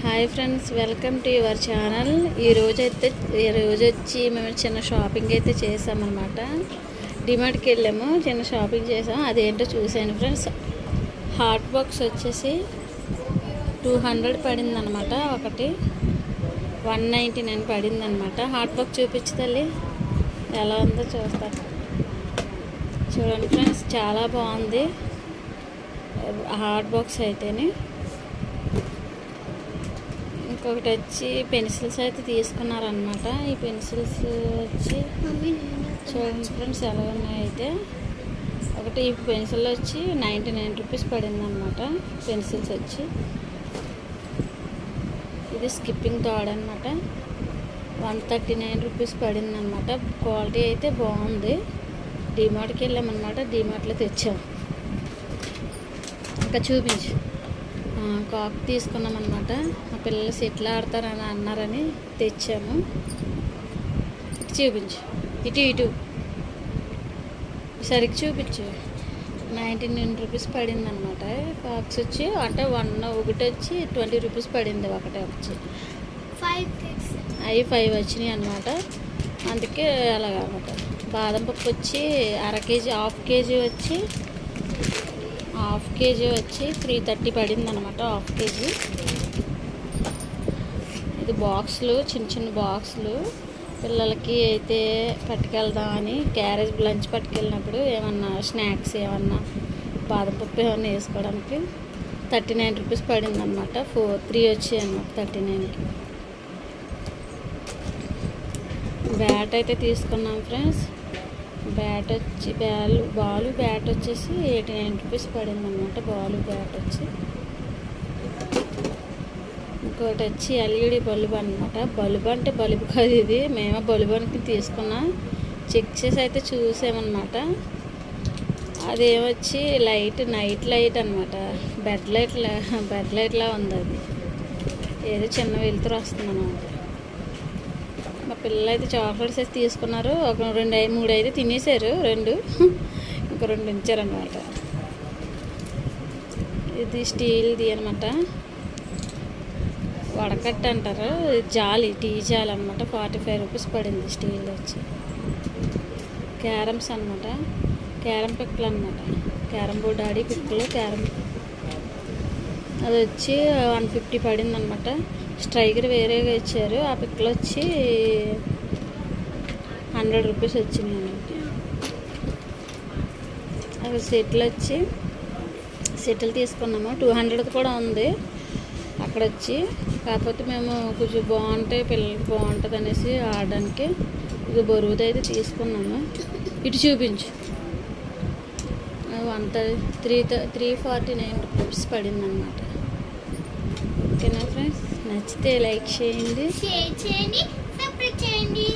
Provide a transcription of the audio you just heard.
Hi friends, welcome to your channel. ఈ రోజు వచ్చి మేము చిన్న షాపింగ్ అయితే చేసామన్నమాట. డిమార్ట్కి వెళ్ళాము, చిన్న షాపింగ్ చేసాం. అదేంటో చూసాను ఫ్రెండ్స్. హాట్ బాక్స్ వచ్చేసి 200 పడింది అనమాట. ఒకటి 199 పడింది అనమాట. హాట్ బాక్స్ చూపించు తల్లి, ఎలా ఉందో చూస్తారు. చూడండి ఫ్రెండ్స్, చాలా బాగుంది హాట్ బాక్స్ అయితేనే. ఇంకొకటి వచ్చి పెన్సిల్స్ అయితే తీసుకున్నారనమాట. ఈ పెన్సిల్స్ వచ్చి చూడండి ఫ్రెండ్స్ ఎలా ఉన్నాయి. అయితే ఒకటి ఈ పెన్సిల్ వచ్చి 99 రూపీస్ పడింది అనమాట. పెన్సిల్స్ వచ్చి ఇది స్కిప్పింగ్ తాడ్ అనమాట. 139 రూపీస్ పడింది అనమాట. క్వాలిటీ అయితే బాగుంది. డిమార్ట్కి వెళ్ళామన్నమాట, డిమార్ట్లో తెచ్చాం. ఇంకా చూపించు. కాక్ తీసుకున్నాం అనమాట. మా పిల్లలు సెటిల్ ఆడతారని అన్నారని తెచ్చాము. చూపించు, ఇటు సరిగ్గా చూపించు. 99 రూపీస్ పడింది అనమాట. కాక్స్ వచ్చి అంటే ఒకటి వచ్చి 20 రూపీస్ పడింది. ఒకటే వచ్చి 5 వచ్చినాయి అనమాట. అందుకే అలాగనమాట. బాదం పప్పు వచ్చి హాఫ్ కేజీ వచ్చి 330 పడింది అనమాట. Half KG. ఇది బాక్సులు, చిన్న బాక్సులు పిల్లలకి అయితే పట్టుకెళ్దామని, క్యారేజ్ లంచ్ పట్టుకెళ్ళినప్పుడు ఏమన్నా స్నాక్స్ ఏమన్నా బాదం పప్పు ఏమన్నా వేసుకోవడానికి 39 రూపీస్ పడింది అనమాట. 3 వచ్చాయి అనమాట 39కి. బ్యాట్ అయితే తీసుకున్నాం ఫ్రెండ్స్. బ్యాట్ వచ్చి బాలు బ్యాట్ వచ్చేసి 89 రూపీస్ పడింది అనమాట. బాలు బ్యాట్ వచ్చి. ఇంకోటి వచ్చి ఎల్ఈడి బల్బు అనమాట. బల్బు అంటే బల్బు కాదు ఇది, మేము బల్బుకి తీసుకున్నాం. చెక్ చేసి అయితే చూసామన్నమాట. అదేమొచ్చి నైట్ లైట్ అనమాట. బెడ్ లైట్లా ఉంది. అది ఏదో చిన్న వెలుతురు వస్తుంది అనమాట. మా పిల్లలు అయితే చాక్లెట్స్ అయితే తీసుకున్నారు. ఒక 3 అయితే తినేసారు. 2 ఇంకా 2 ఉంచారనమాట. ఇది స్టీల్ది అనమాట. వడకట్ట అంటారు. జాలి, టీ జాలి అనమాట. 45 రూపీస్ పడింది. స్టీల్ వచ్చి క్యారమ్స్ అనమాట. క్యారమ్ పిక్కలు అనమాట. క్యారమ్ బోర్డ్ ఆడి పిక్కలు అది వచ్చి 150 పడింది అనమాట. స్ట్రైకర్ వేరేగా ఇచ్చారు. ఆ పిక్కలు వచ్చి 100 రూపీస్ వచ్చినాయి అనమాట. అవి సెట్లు తీసుకున్నాము. 200 కూడా ఉంది అక్కడ వచ్చి. కాకపోతే మేము కొంచెం పిల్లలకి బాగుంటుంది అనేసి ఆడడానికి ఇది బరువుది అయితే తీసుకున్నాము. ఇటు చూపించు. 349 రూపీస్ పడింది అనమాట. ఓకేనా ఫ్రెండ్స్, నచ్చితే లైక్ చేయండి, షేర్ చేయండి, సబ్స్క్రైబ్ చేయండి.